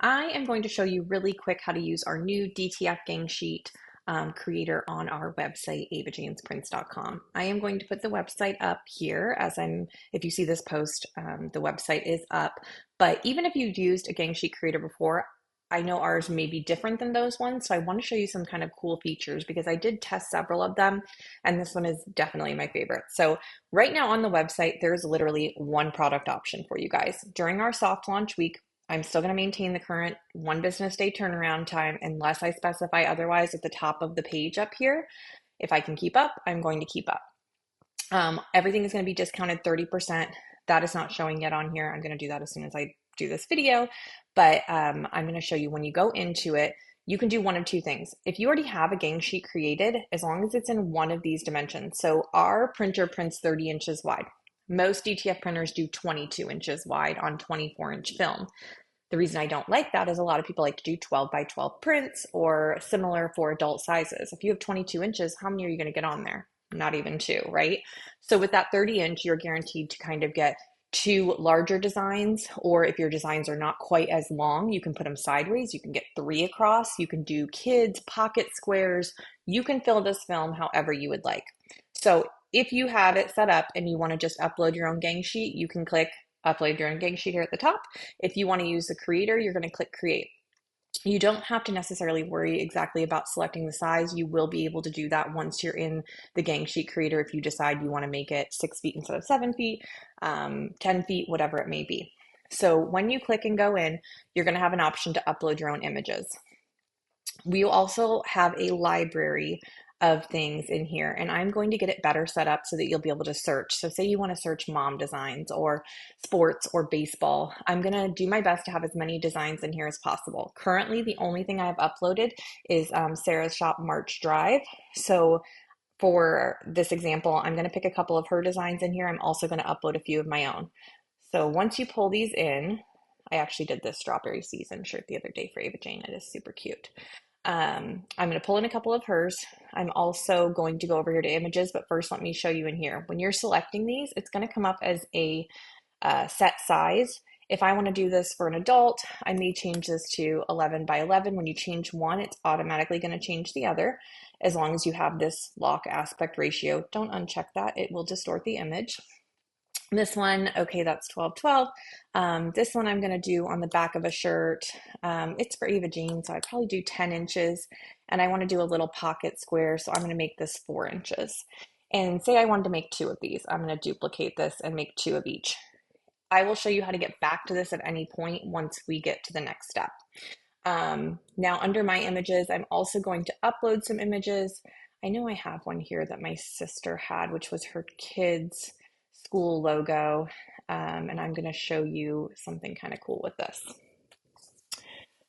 I am going to show you really quick how to use our new DTF gang sheet creator on our website, avajanesprints.com. I am going to put the website up here if you see this post, the website is up. But even if you've used a gang sheet creator before, I know ours may be different than those ones. So I want to show you some kind of cool features because I did test several of them and this one is definitely my favorite. So right now on the website, there's literally one product option for you guys. During our soft launch week, I'm still going to maintain the current one business day turnaround time unless I specify otherwise at the top of the page up here. If I can keep up, I'm going to keep up. Everything is going to be discounted 30%. That is not showing yet on here. I'm going to do that as soon as I do this video, but I'm going to show you when you go into it, you can do one of two things. If you already have a gang sheet created, as long as it's in one of these dimensions. So our printer prints 30 inches wide. Most DTF printers do 22 inches wide on 24-inch film. The reason I don't like that is a lot of people like to do 12 by 12 prints or similar for adult sizes. If you have 22 inches, how many are you going to get on there? Not even two, right? So with that 30 inch, you're guaranteed to kind of get two larger designs, or if your designs are not quite as long, you can put them sideways. You can get three across. You can do kids, pocket squares. You can fill this film however you would like. So if you have it set up and you want to just upload your own gang sheet, you can click upload your own gang sheet here at the top. If you want to use the creator, you're going to click create. You don't have to necessarily worry exactly about selecting the size. You will be able to do that once you're in the gang sheet creator if you decide you want to make it 6 feet instead of 7 feet, 10 feet, whatever it may be. So when you click and go in, you're going to have an option to upload your own images. We also have a library of things in here, and I'm going to get it better set up so that you'll be able to search. So say you want to search mom designs or sports or baseball. I'm going to do my best to have as many designs in here as possible. Currently, the only thing I have uploaded is Sarah's Shop March Drive. So for this example, I'm going to pick a couple of her designs in here. I'm also going to upload a few of my own. So once you pull these in, I actually did this strawberry season shirt the other day for Ava Jane. It is super cute. I'm going to pull in a couple of hers. I'm also going to go over here to images, but first let me show you in here. When you're selecting these, it's going to come up as a set size. If I want to do this for an adult, I may change this to 11 by 11. When you change one, it's automatically going to change the other as long as you have this lock aspect ratio. Don't uncheck that. It will distort the image. This one, okay, that's 12-12. This one I'm going to do on the back of a shirt. It's for Eva Jean, so I'd probably do 10 inches. And I want to do a little pocket square, so I'm going to make this 4 inches. And say I wanted to make two of these. I'm going to duplicate this and make two of each. I will show you how to get back to this at any point once we get to the next step. Now under my images, I'm also going to upload some images. I know I have one here that my sister had, which was her kids' school logo, and I'm going to show you something kind of cool with this.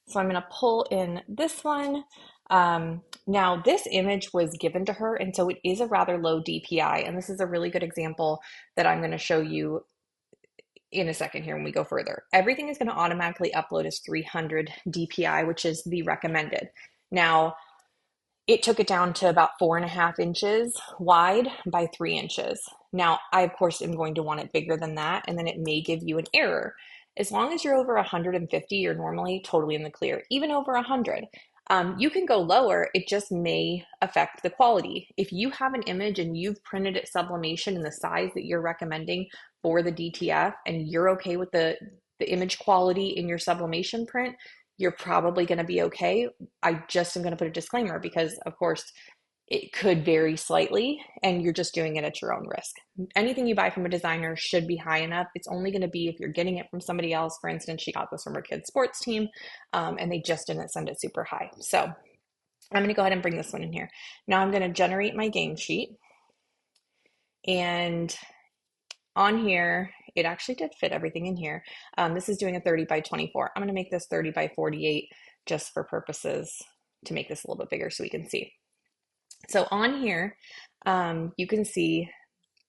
So I'm going to pull in this one. Now this image was given to her, and so it is a rather low DPI, and this is a really good example that I'm going to show you in a second here when we go further. Everything is going to automatically upload as 300 DPI, which is the recommended. Now, it took it down to about 4.5 inches wide by 3 inches. Now, I, of course, am going to want it bigger than that, and then it may give you an error. As long as you're over 150, you're normally totally in the clear. Even over 100, you can go lower. It just may affect the quality. If you have an image and you've printed it sublimation in the size that you're recommending for the DTF, and you're okay with the image quality in your sublimation print, you're probably going to be okay. I just am going to put a disclaimer because, of course, it could vary slightly and you're just doing it at your own risk. Anything you buy from a designer should be high enough. It's only going to be if you're getting it from somebody else. For instance, she got this from her kid's sports team and they just didn't send it super high. So I'm going to go ahead and bring this one in here. Now I'm going to generate my gang sheet. And on here, it actually did fit everything in here. This is doing a 30 by 24. I'm going to make this 30 by 48 just for purposes to make this a little bit bigger so we can see. So on here, you can see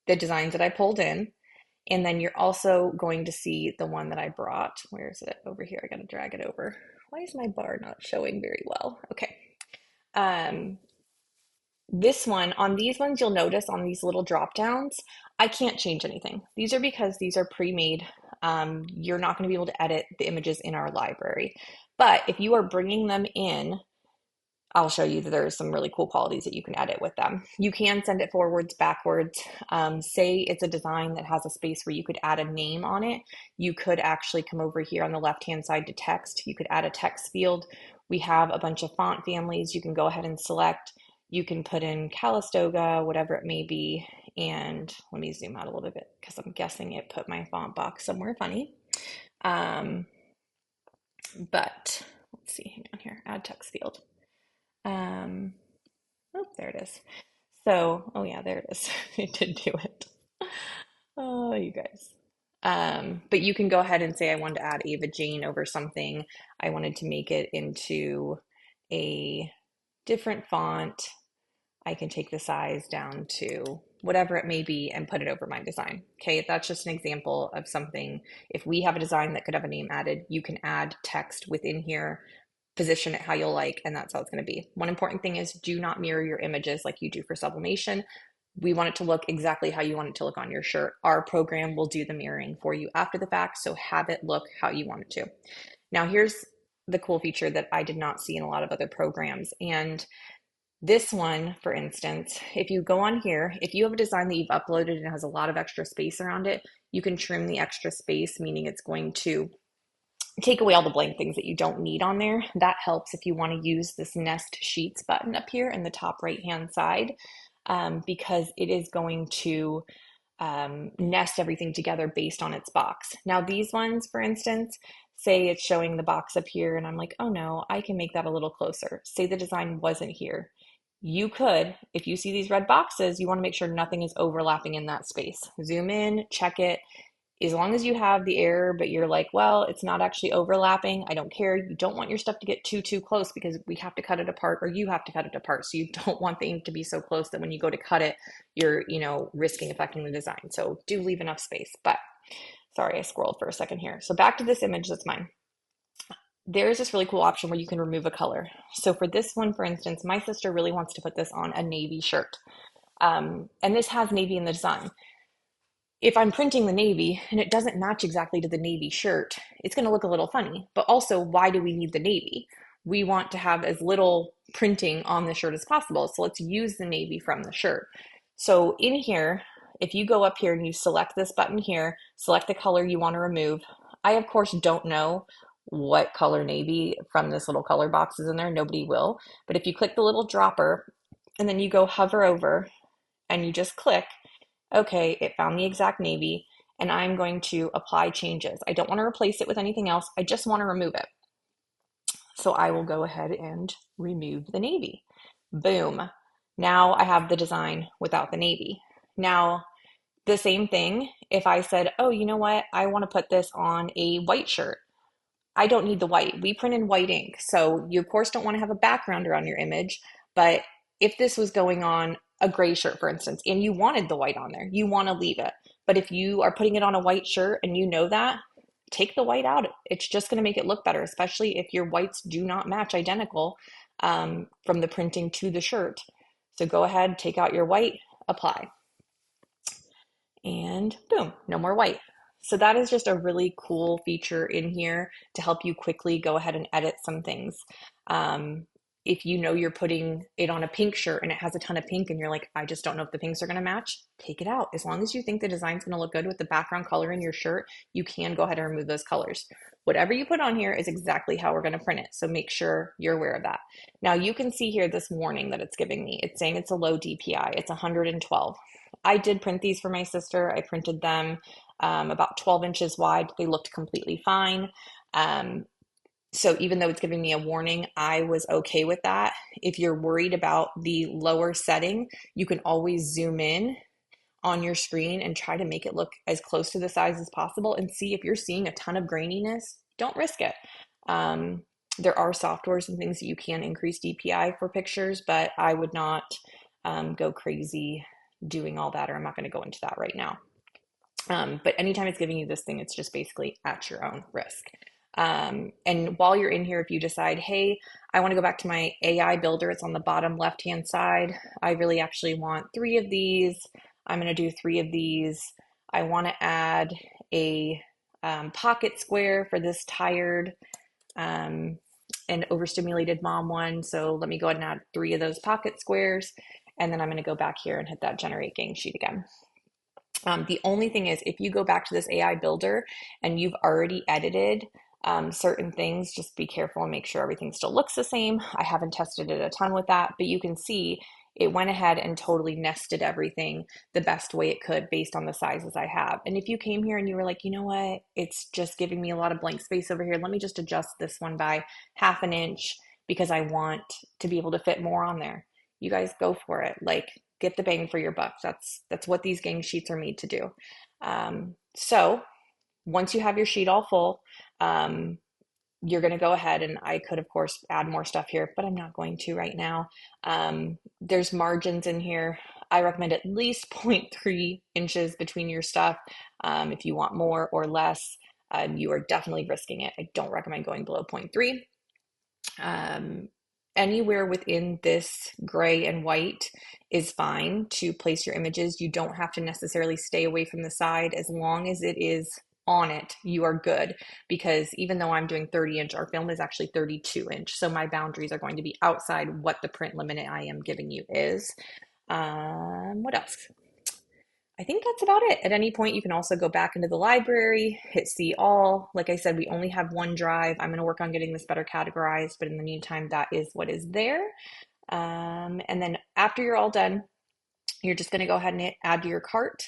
the designs that I pulled in, and then you're also going to see the one that I brought. Where is it? Over here. I got to drag it over. Why is my bar not showing very well? Okay. This one, on these ones, you'll notice on these little drop downs, I can't change anything. These are because these are pre-made You're not going to be able to edit the images in our library. But if you are bringing them in, I'll show you that there's some really cool qualities that you can edit with them. You can send it forwards, backwards. Say it's a design that has a space where you could add a name on it. You could actually come over here on the left-hand side to text. You could add a text field. We have a bunch of font families you can go ahead and select. You can put in Calistoga, whatever it may be. And let me zoom out a little bit because I'm guessing it put my font box somewhere funny. But let's see, hang on here, add text field. Oh, there it is. So, oh yeah, there it is. It did do it. Oh, you guys. But you can go ahead and say I wanted to add Ava Jane over something. I wanted to make it into a different font. I can take the size down to whatever it may be and put it over my design. Okay, that's just an example of something. If we have a design that could have a name added, you can add text within here, position it how you'll like, and that's how it's going to be. One important thing is do not mirror your images like you do for sublimation. We want it to look exactly how you want it to look on your shirt. Our program will do the mirroring for you after the fact, so have it look how you want it to. Now here's the cool feature that I did not see in a lot of other programs. And this one, for instance, if you go on here, if you have a design that you've uploaded and it has a lot of extra space around it, you can trim the extra space, meaning it's going to take away all the blank things that you don't need on there. That helps if you want to use this Nest Sheets button up here in the top right-hand side, because it is going to nest everything together based on its box. Now these ones, for instance, say it's showing the box up here and I'm like, oh no, I can make that a little closer. Say the design wasn't here. You could, if you see these red boxes, you want to make sure nothing is overlapping in that space. Zoom in, check it. As long as you have the error, but you're like, well, it's not actually overlapping, I don't care. You don't want your stuff to get too close because we have to cut it apart, or you have to cut it apart. So you don't want the ink to be so close that when you go to cut it, you're, risking affecting the design. So do leave enough space. But sorry, I scrolled for a second here. So back to this image that's mine. There's this really cool option where you can remove a color. So for this one, for instance, my sister really wants to put this on a navy shirt. And this has navy in the design. If I'm printing the navy and it doesn't match exactly to the navy shirt, it's going to look a little funny. But also, why do we need the navy? We want to have as little printing on the shirt as possible. So let's use the navy from the shirt. So in here, if you go up here and you select this button here, select the color you want to remove. I, of course, don't know what color navy from this little color box is in there. Nobody will. But if you click the little dropper and then you go hover over and you just click, okay, it found the exact navy, and I'm going to apply changes. I don't want to replace it with anything else. I just want to remove it. So I will go ahead and remove the navy. Boom. Now I have the design without the navy. Now, the same thing, if I said, oh, you know what? I want to put this on a white shirt. I don't need the white. We print in white ink. So you, of course, don't want to have a background around your image. But if this was going on a gray shirt, for instance, and you wanted the white on there, you want to leave it. But if you are putting it on a white shirt and you know that, take the white out. It's just going to make it look better, especially if your whites do not match identical from the printing to the shirt. So go ahead, take out your white, apply. And boom, no more white. So that is just a really cool feature in here to help you quickly go ahead and edit some things. If you know you're putting it on a pink shirt and it has a ton of pink and you're like, I just don't know if the pinks are going to match, take it out. As long as you think the design's going to look good with the background color in your shirt, you can go ahead and remove those colors. Whatever you put on here is exactly how we're going to print it. So make sure you're aware of that. Now you can see here this warning that it's giving me. It's saying it's a low DPI. It's 112. I did print these for my sister. I printed them about 12 inches wide. They looked completely fine. So even though it's giving me a warning, I was okay with that. If you're worried about the lower setting, you can always zoom in on your screen and try to make it look as close to the size as possible and see if you're seeing a ton of graininess. Don't risk it. There are softwares and things that you can increase DPI for pictures, but I would not go crazy doing all that, or I'm not going to go into that right now. But anytime it's giving you this thing, it's just basically at your own risk. And while you're in here, if you decide, hey, I want to go back to my AI builder, it's on the bottom left-hand side. I really actually want 3 of these. I'm going to do 3 of these. I want to add a pocket square for this tired um, and overstimulated mom one. So let me go ahead and add 3 of those pocket squares. And then I'm going to go back here and hit that generate gang sheet again. The only thing is, if you go back to this AI builder and you've already edited certain things, just be careful and make sure everything still looks the same. I haven't tested it a ton with that, but you can see it went ahead and totally nested everything the best way it could based on the sizes I have. And if you came here and you were like, you know what, it's just giving me a lot of blank space over here, let me just adjust this one by 1/2 inch because I want to be able to fit more on there. You guys go for it. Like, get the bang for your buck. That's what these gang sheets are made to do. So once you have your sheet all full, you're going to go ahead, and I could, of course, add more stuff here, but I'm not going to right now. There's margins in here. I recommend at least 0.3 inches between your stuff. If you want more or less, you are definitely risking it. I don't recommend going below 0.3. Anywhere within this gray and white is fine to place your images. You don't have to necessarily stay away from the side. As long as it is on it, you are good, because even though I'm doing 30-inch, our film is actually 32-inch. So my boundaries are going to be outside what the print limit I am giving you is. What else? I think that's about it. At any point, you can also go back into the library, hit see all. Like I said, we only have one drive. I'm going to work on getting this better categorized, but in the meantime, that is what is there. And then after you're all done, you're just going to go ahead and add to your cart.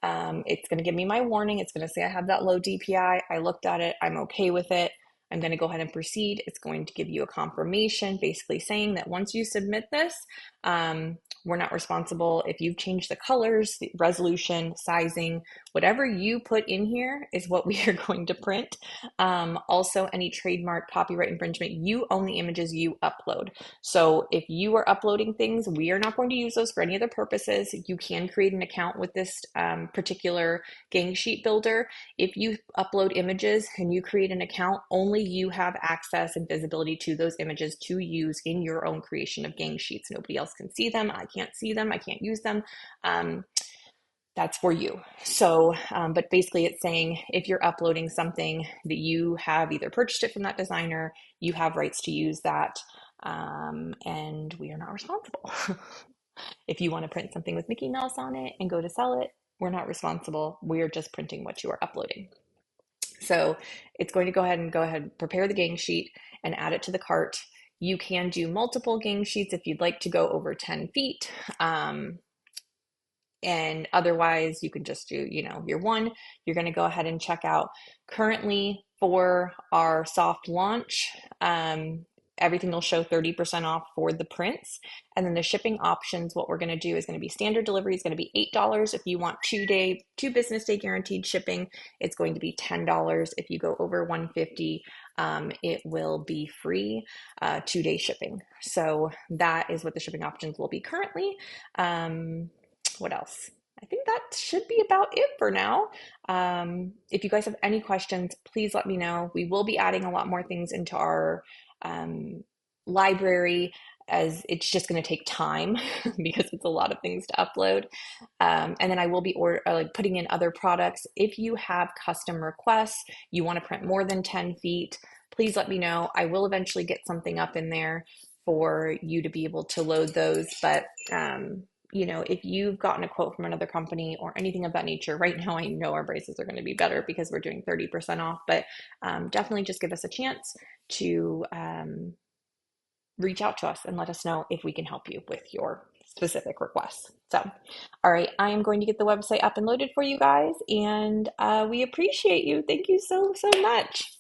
It's going to give me my warning. It's going to say I have that low DPI. I looked at it. I'm okay with it. I'm going to go ahead and proceed. It's going to give you a confirmation basically saying that once you submit this, we're not responsible if you've changed the colors, the resolution, sizing, whatever you put in here is what we are going to print. Also, any trademark, copyright infringement, you own the images you upload. So if you are uploading things, we are not going to use those for any other purposes. You can create an account with this particular gang sheet builder. If you upload images and you create an account, only you have access and visibility to those images to use in your own creation of gang sheets. Nobody else can see them. I can't see them. I can't use them. That's for you. So, but basically it's saying if you're uploading something that you have either purchased it from that designer, you have rights to use that, and we are not responsible. If you want to print something with Mickey Mouse on it and go to sell it, we're not responsible. We are just printing what you are uploading. So it's going to go ahead, prepare the gang sheet and add it to the cart. You can do multiple gang sheets if you'd like to go over 10 feet. And otherwise you can just do, your one. You're going to go ahead and check out currently for our soft launch. Everything will show 30% off for the prints. And then the shipping options, what we're going to do is going to be standard delivery is going to be $8. If you want 2 business day guaranteed shipping, it's going to be $10. If you go over $150, it will be free 2-day shipping. So that is what the shipping options will be currently. What else? I think that should be about it for now. If you guys have any questions, please let me know. We will be adding a lot more things into our library, as it's just going to take time because it's a lot of things to upload. And then I will be putting in other products. If you have custom requests, you want to print more than 10 feet, please let me know. I will eventually get something up in there for you to be able to load those. But if you've gotten a quote from another company or anything of that nature, right now I know our braces are going to be better because we're doing 30% off, but definitely just give us a chance to reach out to us and let us know if we can help you with your specific requests. So, all right, I am going to get the website up and loaded for you guys, and we appreciate you. Thank you so much.